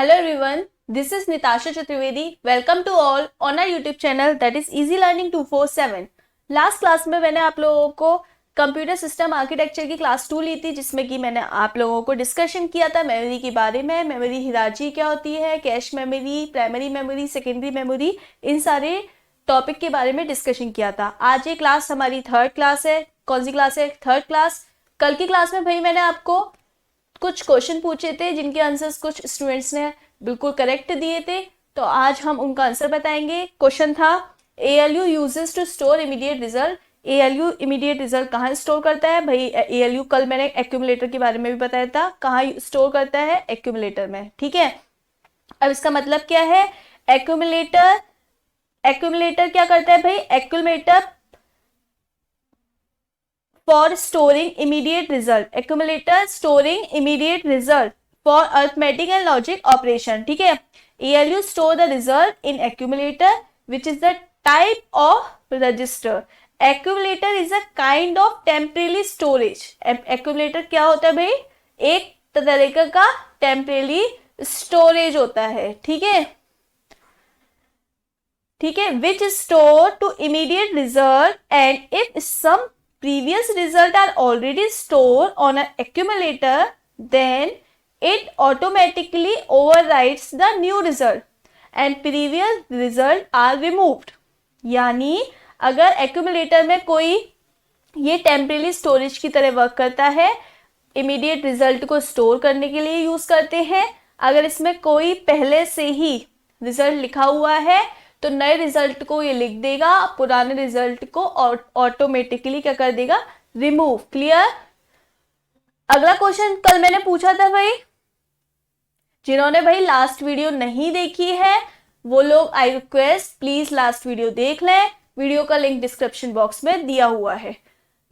Hello everyone, this is Nitasha Chaturvedi. Welcome to all on our YouTube channel that is Easy Learning 247. Last class में मैंने आप लोगों को computer system architecture की class 2 ली थी, जिसमें कि मैंने आप लोगों को डिस्कशन किया था मेमोरी के बारे में। मेमोरी हिरार्ची क्या होती है, cache memory, primary memory, secondary memory, इन सारे टॉपिक के बारे में डिस्कशन किया था। आज ये क्लास हमारी थर्ड क्लास है। कौन सी क्लास है? Third class. कल की क्लास में भाई मैंने आपको कुछ क्वेश्चन पूछे थे जिनके आंसर्स कुछ स्टूडेंट्स ने बिल्कुल करेक्ट दिए थे, तो आज हम उनका आंसर बताएंगे। क्वेश्चन था ALU uses to store immediate result. ALU immediate result कहाँ स्टोर करता है? भाई ALU कल मैंने एक्यूमुलेटर के बारे में भी बताया था, कहाँ स्टोर करता है? एक्यूमुलेटर में। ठीक है, अब इसका मतलब क्या है? एक्यूमुलेटर क्या करता है भाई? Accumulator for storing immediate result, accumulator storing immediate result for arithmetic and logic operation. ठीक है, ALU store the result in accumulator which is the type of register. Accumulator is a kind of temporary storage. Accumulator क्या होता है भाई? एक तरीके का temporary storage होता है। ठीक है, which store to immediate result, and if some previous result are already stored on an accumulator, then it automatically overwrites the new result and previous result are removed. यानी अगर accumulator में कोई ये temporary storage की तरह work करता है, immediate result को store करने के लिए यूज करते हैं। अगर इसमें कोई पहले से ही result लिखा हुआ है तो नए रिजल्ट को ये लिख देगा, पुराने रिजल्ट को ऑटोमेटिकली क्या कर देगा? रिमूव। क्लियर? अगला क्वेश्चन कल मैंने पूछा था भाई, जिन्होंने भाई लास्ट वीडियो नहीं देखी है वो लोग I request please last video देख लें। वीडियो का लिंक डिस्क्रिप्शन बॉक्स में दिया हुआ है।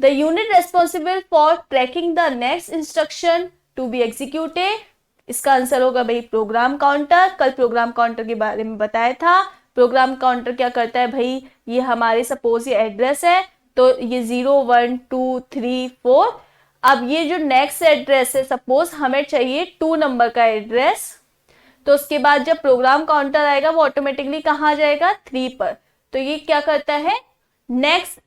The unit responsible for tracking the next instruction to be executed, इसका आंसर होगा भाई प्रोग्राम काउंटर। कल प्रोग्राम काउंटर के बारे में बताया था। प्रोग्राम काउंटर क्या करता है भाई? ये हमारे सपोज ये एड्रेस है तो ये 0 1 2 3 4। अब ये जो नेक्स्ट एड्रेस है, सपोज हमें चाहिए 2 नंबर का एड्रेस, तो उसके बाद जब प्रोग्राम काउंटर आएगा वो ऑटोमेटिकली कहाँ जाएगा? 3 पर। तो ये क्या करता है? नेक्स्ट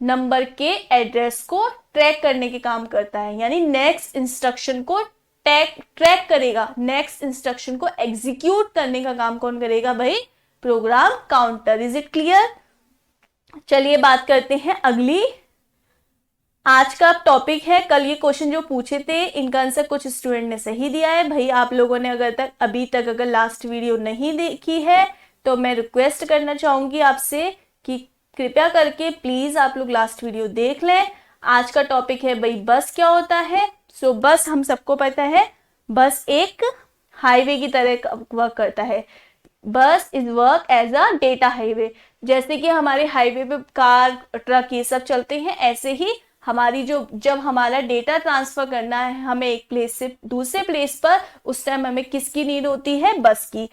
नंबर के एड्रेस को ट्रैक करने के काम करता है, यानी नेक्स्ट इंस्ट्रक्शन को ट्रैक करेगा। नेक्स्ट इंस्ट्रक्शन को एग्जीक्यूट करने का काम कौन करेगा भाई? Program counter. Is it clear? चलिए बात करते हैं अगली। आज का टॉपिक है, कल ये क्वेश्चन जो पूछे थे इनका आंसर कुछ स्टूडेंट ने सही दिया है। भाई आप लोगों ने अभी तक अगर लास्ट वीडियो नहीं देखी है तो मैं रिक्वेस्ट करना चाहूंगी आपसे कि कृपया करके प्लीज आप लोग लास्ट वीडियो देख लें। आज का टॉपिक है भाई बस क्या होता है। सो बस हम सबको पता है, बस एक हाईवे की तरह वर्क करता है। Bus is work as a data highway. जैसे कि हमारे हाईवे पे कार ट्रक ये सब चलते हैं, ऐसे ही हमारी जब हमारा डेटा ट्रांसफर करना है हमें एक प्लेस से दूसरे प्लेस पर, उस टाइम हमें किसकी नीड होती है? बस की।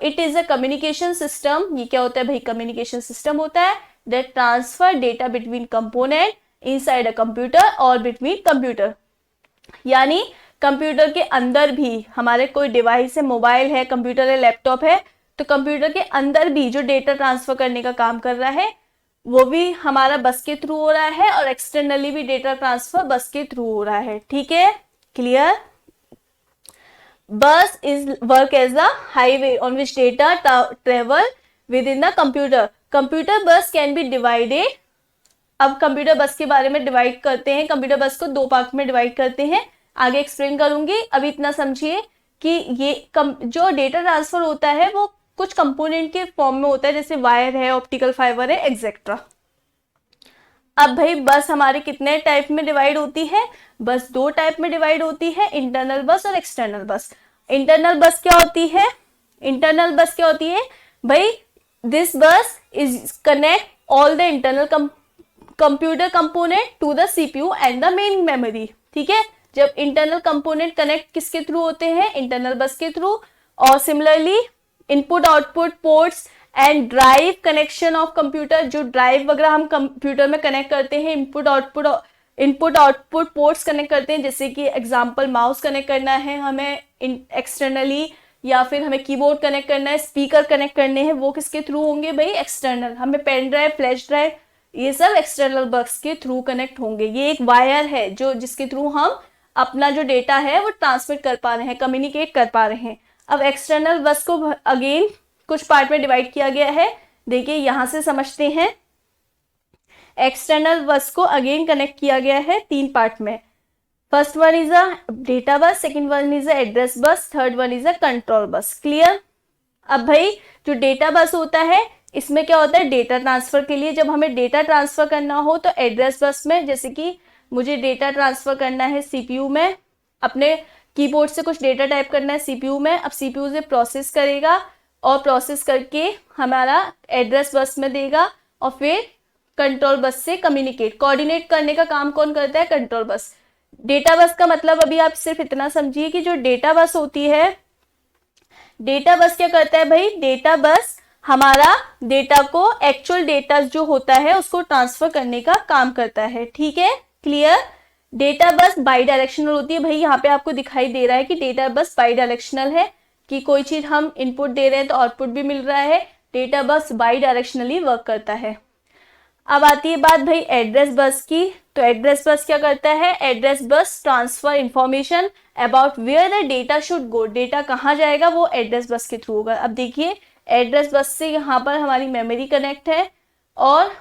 It is a communication system. ये क्या होता है भाई? कम्युनिकेशन सिस्टम होता है that transfer data between component inside a computer और बिटवीन कंप्यूटर। यानी कंप्यूटर के अंदर भी हमारे कोई डिवाइस है, मोबाइल है, कंप्यूटर है, लैपटॉप है, तो कंप्यूटर के अंदर भी जो डेटा ट्रांसफर करने का काम कर रहा है वो भी हमारा बस के थ्रू हो रहा है, और एक्सटर्नली भी डेटा ट्रांसफर बस के थ्रू हो रहा है। ठीक है, clear? Bus is work as a highway on which data travel within the computer. Computer bus can be divided. अब कंप्यूटर बस के बारे में डिवाइड करते हैं, कंप्यूटर बस को 2 पार्ट में डिवाइड करते हैं, आगे एक्सप्लेन करूंगी। अभी इतना समझिए कि ये जो डेटा ट्रांसफर होता है वो कुछ कंपोनेंट के फॉर्म में होता है, जैसे वायर है, ऑप्टिकल फाइबर है, एक्सेट्रा। अब भाई बस हमारे कितने टाइप में डिवाइड होती है? बस 2 टाइप में डिवाइड होती है, इंटरनल बस और एक्सटर्नल बस। इंटरनल बस क्या होती है? इंटरनल बस क्या होती है भाई? This bus is connect all the internal computer component to the CPU and the main memory. ठीक है, जब इंटरनल कंपोनेंट कनेक्ट किसके थ्रू होते हैं? इंटरनल बस के थ्रू। और similarly input output ports and drive connection of computer, जो drive वगैरह हम कंप्यूटर में कनेक्ट करते हैं, इनपुट आउटपुट पोर्ट्स कनेक्ट करते हैं, जैसे कि एग्जांपल माउस कनेक्ट करना है हमें एक्सटर्नली, या फिर हमें कीबोर्ड कनेक्ट करना है, स्पीकर कनेक्ट करने हैं, वो किसके थ्रू होंगे भाई? एक्सटर्नल। हमें पेन ड्राइव, फ्लैश ड्राइव, ये सब एक्सटर्नल बस के थ्रू कनेक्ट होंगे। ये एक वायर है जो जिसके थ्रू हम अपना जो डेटा है वो ट्रांसमिट कर पा रहे हैं, कम्युनिकेट कर पा रहे हैं। अब एक्सटर्नल बस को अगेन कुछ पार्ट में डिवाइड किया गया है। देखिए यहां से समझते हैं। एक्सटर्नल बस को अगेन कनेक्ट किया गया है 3 पार्ट में। First one is a data bus, second one is a address bus, third one is a control bus. Clear? अब भाई जो डेटा बस होता है इसमें क्या होता है? डेटा ट्रांसफर के लिए जब हमें डेटा ट्रांसफर करना हो तो एड्रेस बस में, जैसे कि मुझे डेटा ट्रांसफर करना है सीपीयू में, अपने कीबोर्ड से कुछ डेटा टाइप करना है सीपीयू में। अब सीपीयू से प्रोसेस करेगा और प्रोसेस करके हमारा एड्रेस बस में देगा और फिर कंट्रोल बस से कम्युनिकेट, कोऑर्डिनेट करने का काम कौन करता है? कंट्रोल बस। डेटा बस का मतलब अभी आप सिर्फ इतना समझिए कि जो डेटा बस होती है, डेटा बस क्या करता है भाई? डेटा बस हमारा डेटा को, एक्चुअल डेटा जो होता है उसको ट्रांसफर करने का काम करता है। ठीक है? Clear? Data bus by directional होती है। भाई यहाँ पे आपको दिखाई दे रहा है कि डेटा बस बाई डायरेक्शनल है, कि कोई चीज हम इनपुट दे रहे हैं तो आउटपुट भी मिल रहा है। Data bus by directionally work करता है। अब आती है बात भाई एड्रेस बस की। तो एड्रेस बस क्या करता है? Address bus transfer information about where the data should go. Data कहाँ जाएगा वो एड्रेस बस के थ्रू होगा। अब देखिए एड्रेस बस से यहाँ पर हमारी मेमोरी कनेक्ट है और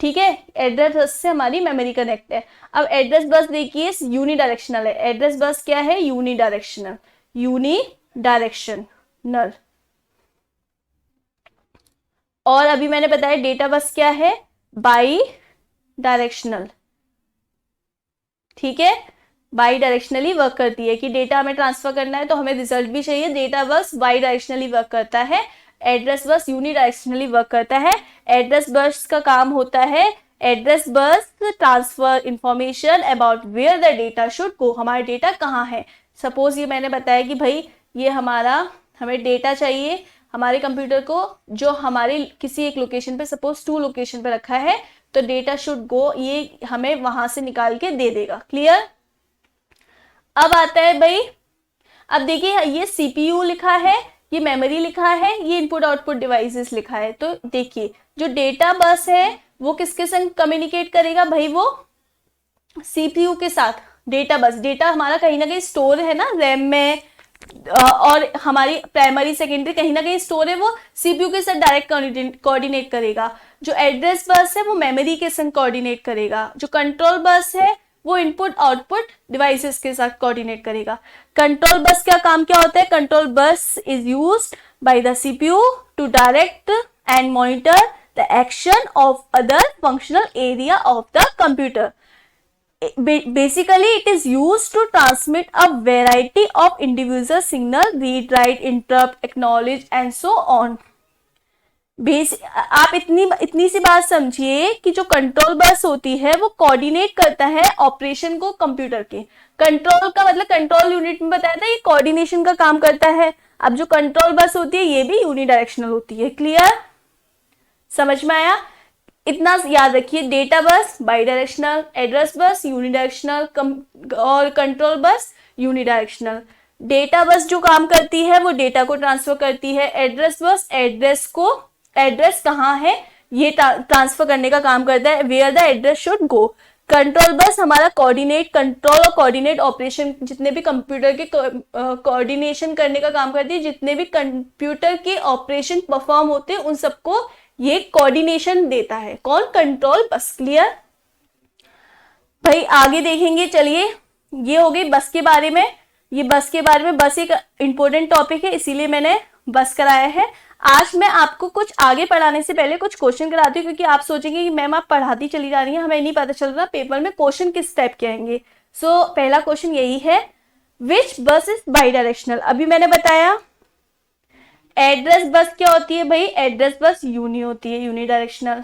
ठीक है, एड्रेस बस से हमारी मेमोरी कनेक्ट है। अब एड्रेस बस देखिए यूनी डायरेक्शनल है। एड्रेस बस क्या है? Unidirectional, unidirectional. और अभी मैंने बताया डेटा बस क्या है? Bidirectional. ठीक है, बाई डायरेक्शनली वर्क करती है कि डेटा हमें ट्रांसफर करना है तो हमें रिजल्ट भी चाहिए। Data bus by directionally work करता है, एड्रेस बस यूनी डायरेक्शनली वर्क करता है। एड्रेस बस का काम होता है address bus transfer information about where the data should go. हमारा डेटा कहाँ है? सपोज ये मैंने बताया कि भाई ये हमें डेटा चाहिए हमारे कंप्यूटर को, जो हमारे किसी एक लोकेशन पे, सपोज 2 लोकेशन पे रखा है, तो डेटा शुड गो ये हमें वहां से निकाल के दे देगा। क्लियर? अब आता है भाई, अब देखिए ये सीपीयू लिखा है, ये मेमोरी लिखा है, ये इनपुट आउटपुट डिवाइसेस लिखा है। तो देखिए जो डेटा बस है वो किसके संग कम्युनिकेट करेगा भाई? वो सीपीयू के साथ। डेटा बस, डेटा हमारा कहीं ना कहीं स्टोर है ना रैम में, और हमारी प्राइमरी सेकेंडरी कहीं ना कहीं स्टोर है, वो सीपीयू के साथ डायरेक्ट कोऑर्डिनेट करेगा। जो एड्रेस बस है वो मेमोरी के संग कोऑर्डिनेट करेगा। जो कंट्रोल बस है वो इनपुट आउटपुट डिवाइसेस के साथ कोऑर्डिनेट करेगा। कंट्रोल बस का काम क्या होता है? Control bus is used by the CPU to direct and monitor the action of other functional area of the computer. Basically, it is used to transmit a variety of individual signal, read, write, interrupt, acknowledge and so on. आप इतनी सी बात समझिए कि जो control bus होती है वो coordinate करता है ऑपरेशन को कंप्यूटर के। कंट्रोल का मतलब कंट्रोल यूनिट में बताया था, ये कोऑर्डिनेशन का काम करता है। अब जो कंट्रोल बस होती है ये भी यूनिडायरेक्शनल होती है। क्लियर? समझ में आया? इतना याद रखिए, data bus bidirectional, address bus unidirectional और control bus unidirectional. Data bus जो काम करती है वो डेटा को ट्रांसफर करती है। एड्रेस बस एड्रेस कहाँ है ये ट्रांसफर करने का काम करता है, where the address should go. Control bus हमारा कंट्रोल और कोऑर्डिनेट ऑपरेशन, जितने भी कंप्यूटर के कोऑर्डिनेशन करने का काम करती है, जितने भी कंप्यूटर के ऑपरेशन परफॉर्म होते हैं उन सबको ये कोऑर्डिनेशन देता है। कौन? Control bus. क्लियर? भाई आगे देखेंगे, चलिए ये हो गई बस के बारे में। ये बस के बारे में, बस एक इंपॉर्टेंट टॉपिक है इसीलिए मैंने बस कराया है। आज मैं आपको कुछ आगे पढ़ाने से पहले कुछ क्वेश्चन कराती हूँ, क्योंकि आप सोचेंगे कि मैम आप पढ़ाती चली जा रही हैं, हमें नहीं पता चल रहा पेपर में क्वेश्चन किस टाइप के आएंगे। सो पहला क्वेश्चन यही है, विच बस इज बाई डायरेक्शनल। अभी मैंने बताया एड्रेस बस क्या होती है भाई? एड्रेस बस यूनी होती है, unidirectional.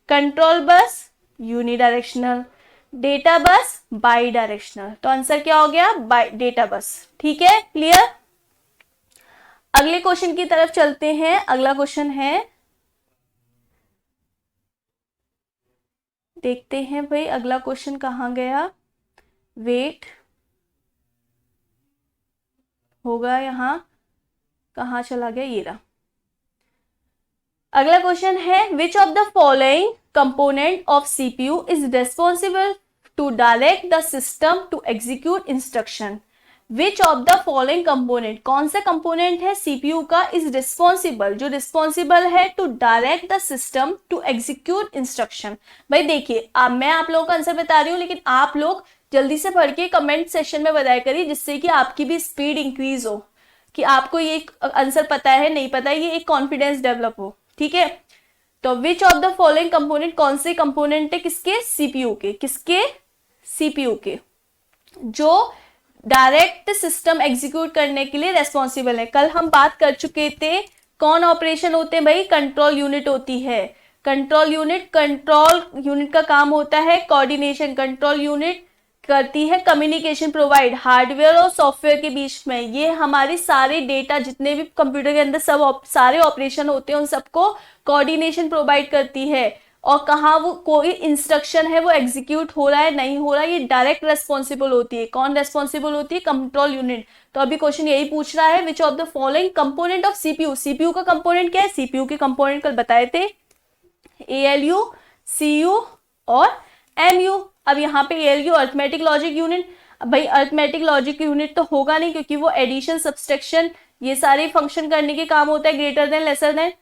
Control bus unidirectional. Data bus bidirectional. तो आंसर क्या हो गया? By data bus. ठीक है? क्लियर? अगले क्वेश्चन की तरफ चलते हैं। अगला क्वेश्चन है, देखते हैं भाई अगला क्वेश्चन कहाँ गया। वेट होगा यहाँ। कहाँ चला गया, ये रहा। अगला क्वेश्चन है which of the following component of CPU is responsible to direct the system to execute instruction. Which of the following component, कौन सा कंपोनेंट है सीपीयू का, इज रिस्पॉन्सिबल, जो रिस्पॉन्सिबल है to direct the system to execute instruction. भाई देखिए, अब मैं आप लोगों का आंसर बता रही हूँ, लेकिन आप लोग जल्दी से पढ़ के कमेंट सेक्शन में बताया करिए, जिससे कि आपकी भी स्पीड इंक्रीज हो, कि आपको ये आंसर पता है नहीं पता है, ये एक कॉन्फिडेंस डेवलप हो। ठीक है, तो विच ऑफ द फॉलोइंग कंपोनेंट, कौन से कंपोनेंट है किसके, सीपीयू के, किसके, सीपीयू के, जो डायरेक्ट सिस्टम एग्जीक्यूट करने के लिए रेस्पॉन्सिबल है। कल हम बात कर चुके थे कौन ऑपरेशन होते हैं भाई, कंट्रोल यूनिट होती है। कंट्रोल यूनिट का काम होता है कोऑर्डिनेशन, कंट्रोल यूनिट करती है कम्युनिकेशन प्रोवाइड हार्डवेयर और सॉफ्टवेयर के बीच में। ये हमारी सारे डेटा जितने भी कंप्यूटर के अंदर सारे ऑपरेशन होते हैं उन सबको कोऑर्डिनेशन प्रोवाइड करती है, और कहाँ वो कोई इंस्ट्रक्शन है वो एग्जीक्यूट हो रहा है नहीं हो रहा है, ये डायरेक्ट रेस्पॉन्सिबल होती है। कौन रेस्पॉन्सिबल होती है, कंट्रोल यूनिट। तो अभी क्वेश्चन यही पूछ रहा है which of the following component of CPU. CPU का कंपोनेंट क्या है, सीपीयू के कंपोनेंट कल बताए थे एएलयू, सीयू और एमयू। अब यहाँ पे एएलयू अर्थमेटिक लॉजिक यूनिट, भाई अर्थमेटिक लॉजिक यूनिट तो होगा नहीं, क्योंकि वो एडिशन सब्सट्रैक्शन ये सारे फंक्शन करने के काम होता है, greater than lesser than.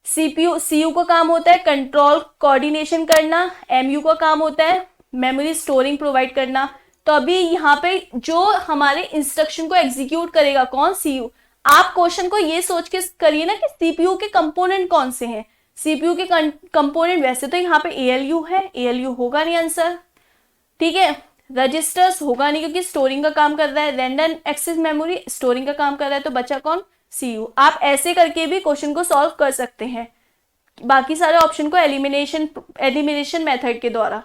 CU का काम होता है कंट्रोल कोऑर्डिनेशन करना, एमयू का काम होता है मेमोरी स्टोरिंग प्रोवाइड करना। तो अभी यहाँ पे जो हमारे इंस्ट्रक्शन को एग्जीक्यूट करेगा कौन, सीयू। आप क्वेश्चन को ये सोच के करिए ना कि सीपीयू के कंपोनेंट कौन से हैं। सीपीयू के कंपोनेंट वैसे तो यहाँ पे एएलयू है, एएलयू होगा नहीं आंसर। ठीक है, रजिस्टर्स होगा नहीं क्योंकि स्टोरिंग का काम कर रहा है, रैंडम एक्सेस मेमोरी स्टोरिंग का काम कर रहा है, तो बचा कौन, सीयू। आप ऐसे करके भी क्वेश्चन को सॉल्व कर सकते हैं, बाकी सारे ऑप्शन को एलिमिनेशन मेथड के द्वारा।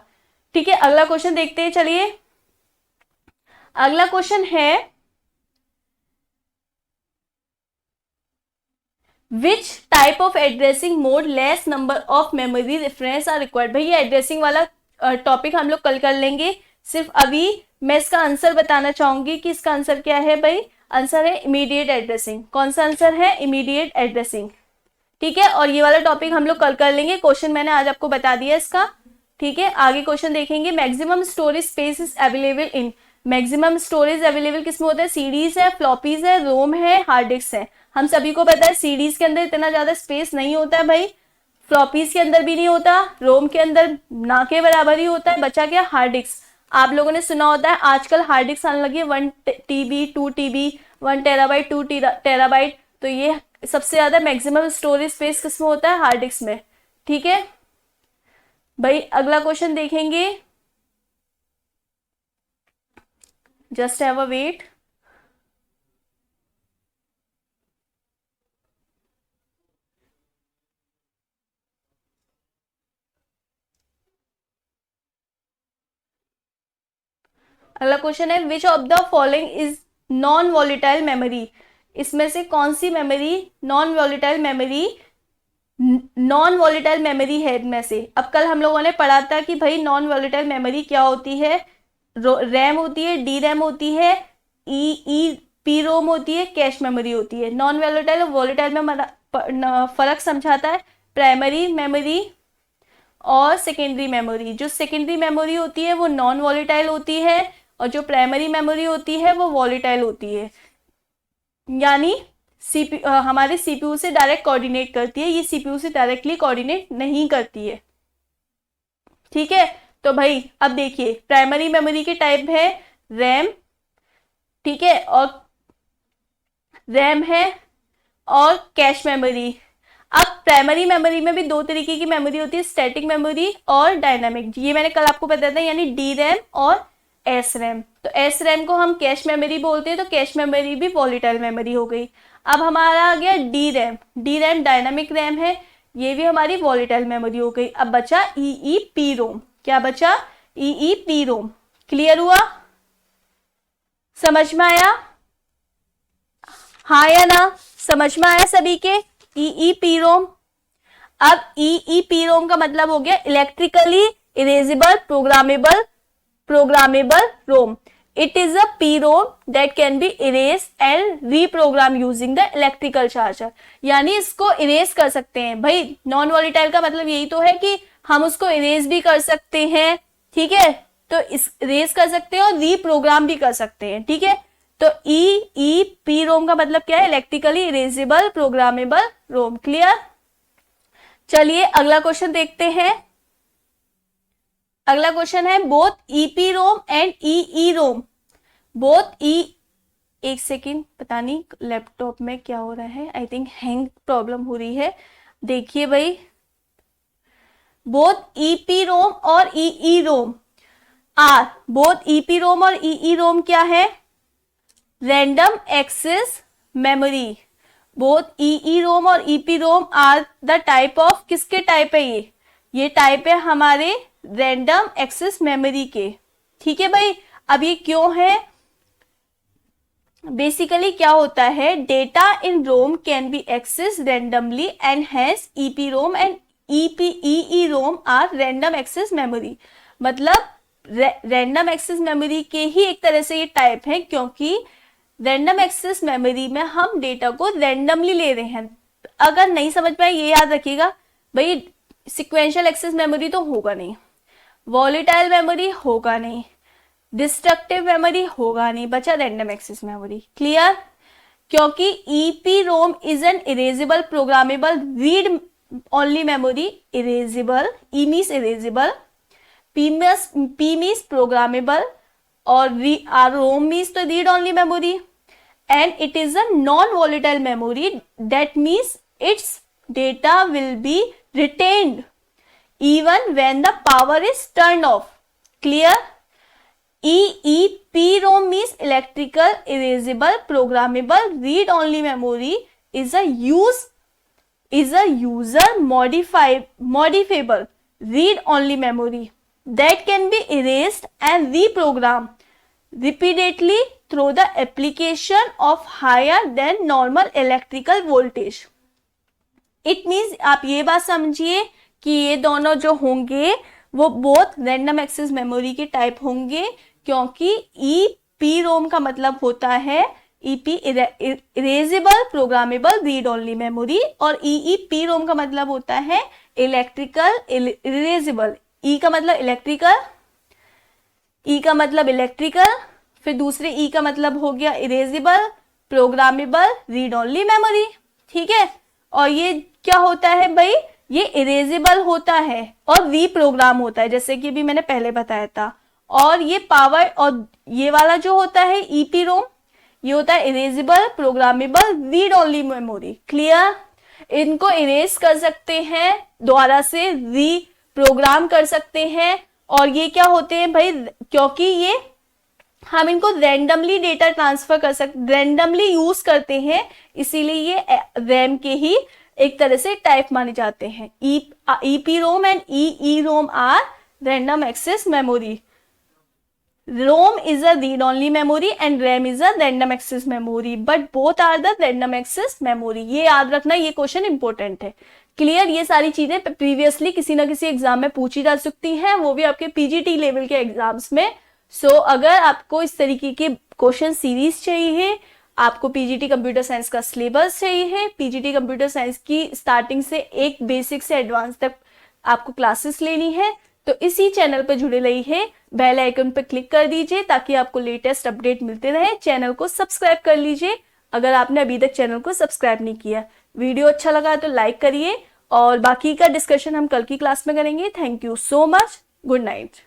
ठीक है, अगला क्वेश्चन देखते हैं। चलिए अगला क्वेश्चन है which type of addressing mode less number of memory reference are required. भाई ये एड्रेसिंग वाला टॉपिक हम लोग कल कर लेंगे, सिर्फ अभी मैं इसका आंसर बताना चाहूंगी कि इसका आंसर क्या है। भाई आंसर है इमीडिएट एड्रेसिंग। कौन सा आंसर है, इमीडिएट एड्रेसिंग। ठीक है, और ये वाला टॉपिक हम लोग कल कर लेंगे, क्वेश्चन मैंने आज आपको बता दिया इसका। ठीक है, आगे क्वेश्चन देखेंगे। Maximum storage space is available in, maximum storage available किसमें होता है, सीडीज है, फ्लॉपीज है, रोम है, हार्ड डिस्क है। हम सभी को पता है सीडीज के अंदर इतना ज्यादा स्पेस नहीं होता है भाई, फ्लॉपीज के अंदर भी नहीं होता, रोम के अंदर ना के बराबर ही होता है। बचा क्या, हार्ड डिस्क। आप लोगों ने सुना होता है आजकल हार्ड डिस्क आने लगी है 1 TB 2 TB 1 टेराबाइट 2 टेराबाइट। तो ये सबसे ज्यादा मैक्सिमम स्टोरेज स्पेस किसमें होता है, हार्ड डिस्क में। ठीक है भाई, अगला क्वेश्चन देखेंगे, जस्ट हैव अ वेट। अगला क्वेश्चन है which of the following is non volatile memory. इसमें से कौन सी मेमोरी नॉन वॉलेटाइल मेमोरी है इनमें से। अब कल हम लोगों ने पढ़ा था कि भाई नॉन वॉलेटाइल मेमोरी क्या होती है, रैम होती है, डी रैम होती है, ई पी रोम होती है, कैश मेमोरी होती है। नॉन वॉलेटाइल और वॉलेटाइल में फर्क समझाता है प्राइमरी मेमोरी और सेकेंडरी मेमोरी। जो सेकेंडरी मेमोरी होती है वो नॉन वॉलेटाइल होती है, और जो प्राइमरी मेमोरी होती है वो वॉलेटाइल होती है, यानी हमारे सीपीयू से डायरेक्ट कोऑर्डिनेट करती है, ये सीपीयू से डायरेक्टली कोऑर्डिनेट नहीं करती है। ठीक है, तो भाई अब देखिए प्राइमरी मेमोरी के टाइप है रैम, ठीक है, और रैम है और कैश मेमोरी। अब प्राइमरी मेमोरी में भी दो तरीके की मेमोरी होती है, स्टैटिक मेमोरी और डायनामिक। ये मैंने कल आपको बताया था, यानी डी रैम और एस रैम। तो एस रैम को हम कैश मेमोरी बोलते हैं, तो कैश मेमोरी भी वॉलेटाइल मेमोरी हो गई। अब हमारा आ गया D RAM. D RAM dynamic RAM है, ये भी हमारी वॉलेटाइल मेमोरी हो गई। अब बचा ई पी रोम। क्या बचा, ई पी रोम। क्लियर हुआ, समझ में आया, हाँ या ना, समझ में आया सभी के, ई पी रोम। अब ई पी रोम का मतलब हो गया electrically erasable programmable Rome. It is a PROM that can be erased and reprogram using the electrical charger. यानी इसको इरेज कर सकते हैं भाई. नॉन वॉलेटाइल का मतलब यही तो है कि हम उसको इरेज भी कर सकते हैं, ठीक है, तो इस इरेज कर सकते हैं और रीप्रोग्राम भी कर सकते हैं, ठीक है. तो EEPROM का मतलब क्या है? इलेक्ट्रिकली इरेजेबल प्रोग्रामेबल रोम. क्लियर? चलिए अगला क्वेश्चन देखते हैं. अगला क्वेश्चन है both EPROM and EEROM. Both एक सेकेंड, पता नहीं लैपटॉप में क्या हो रहा है, आई थिंक हैंग प्रॉब्लम हो रही है. देखिए भाई, बोथ EPROM और EEROM आर, बोथ EPROM और EEROM क्या है? Random access memory. Both EEROM और EPROM are the type of, किसके टाइप है ये टाइप है हमारे रैंडम एक्सेस मेमोरी के, ठीक है भाई. अब ये क्यों है? बेसिकली क्या होता है, data in ROM can be access randomly and hence EPROM and EEROM are random access memory. मतलब रैंडम एक्सेस मेमोरी के ही एक तरह से ये टाइप है, क्योंकि रैंडम एक्सेस मेमोरी में हम डेटा को रैंडमली ले रहे हैं. अगर नहीं समझ पाए ये याद रखिएगा भाई, सिक्वेंशियल एक्सेस मेमोरी तो होगा नहीं, वॉलेटाइल मेमोरी होगा नहीं, डिस्ट्रक्टिव मेमोरी होगा नहीं, बचा रैंडम एक्सेस मेमोरी. क्लियर? क्योंकि EPROM is an erasable programmable read only memory. Erasable, E means erasable, P means programmable और ROM मीन्स तो read only memory. And it is a non-volatile memory. That means its data will be retained even when the power is turned off. Clear? EEPROM means electrical erasable programmable read-only memory is a user modifiable read-only memory that can be erased and reprogrammed repeatedly through the application of higher than normal electrical voltage. It means आप ये बात समझिए कि ये दोनों जो होंगे वो बोथ रैंडम एक्सेस मेमोरी के टाइप होंगे, क्योंकि EPROM का मतलब होता है erasable programmable read only memory और EEPROM का मतलब होता है इलेक्ट्रिकल इरेजेबल. E का मतलब इलेक्ट्रिकल, E का मतलब इलेक्ट्रिकल, फिर दूसरे E का मतलब हो गया erasable programmable read only memory, ठीक है. और ये क्या होता है भाई, ये इरेजेबल होता है और रीप्रोग्राम होता है, जैसे कि भी मैंने पहले बताया था. और ये पावर, और ये वाला जो होता है EPROM, ये होता है erasable programmable read only memory. Clear? इनको इरेज कर सकते हैं, दोबारा से रीप्रोग्राम कर सकते हैं. और ये क्या होते हैं भाई, क्योंकि ये हम इनको रैंडमली डेटा ट्रांसफर कर सकते, रैंडमली यूज करते हैं, इसीलिए ये रैम के ही एक तरह से टाइप माने जाते हैं. EPROM and EEROM are random access memory. ROM is a read only memory and RAM is a random access memory, but both are the random access memory. ये याद रखना, ये क्वेश्चन इंपॉर्टेंट है. क्लियर? ये सारी चीजें प्रीवियसली किसी ना किसी एग्जाम में पूछी जा सकती हैं, वो भी आपके PGT लेवल के एग्जाम्स में. अगर आपको इस तरीके के क्वेश्चन सीरीज चाहिए, आपको PGT कंप्यूटर साइंस का सिलेबस चाहिए, PGT कंप्यूटर साइंस की स्टार्टिंग से एक बेसिक से एडवांस तक आपको क्लासेस लेनी है, तो इसी चैनल पर जुड़े रहिए, बेल आइकन पर क्लिक कर दीजिए ताकि आपको लेटेस्ट अपडेट मिलते रहे. चैनल को सब्सक्राइब कर लीजिए अगर आपने अभी तक चैनल को सब्सक्राइब नहीं किया. वीडियो अच्छा लगा तो लाइक करिए, और बाकी का डिस्कशन हम कल की क्लास में करेंगे. Thank you so much. Good night.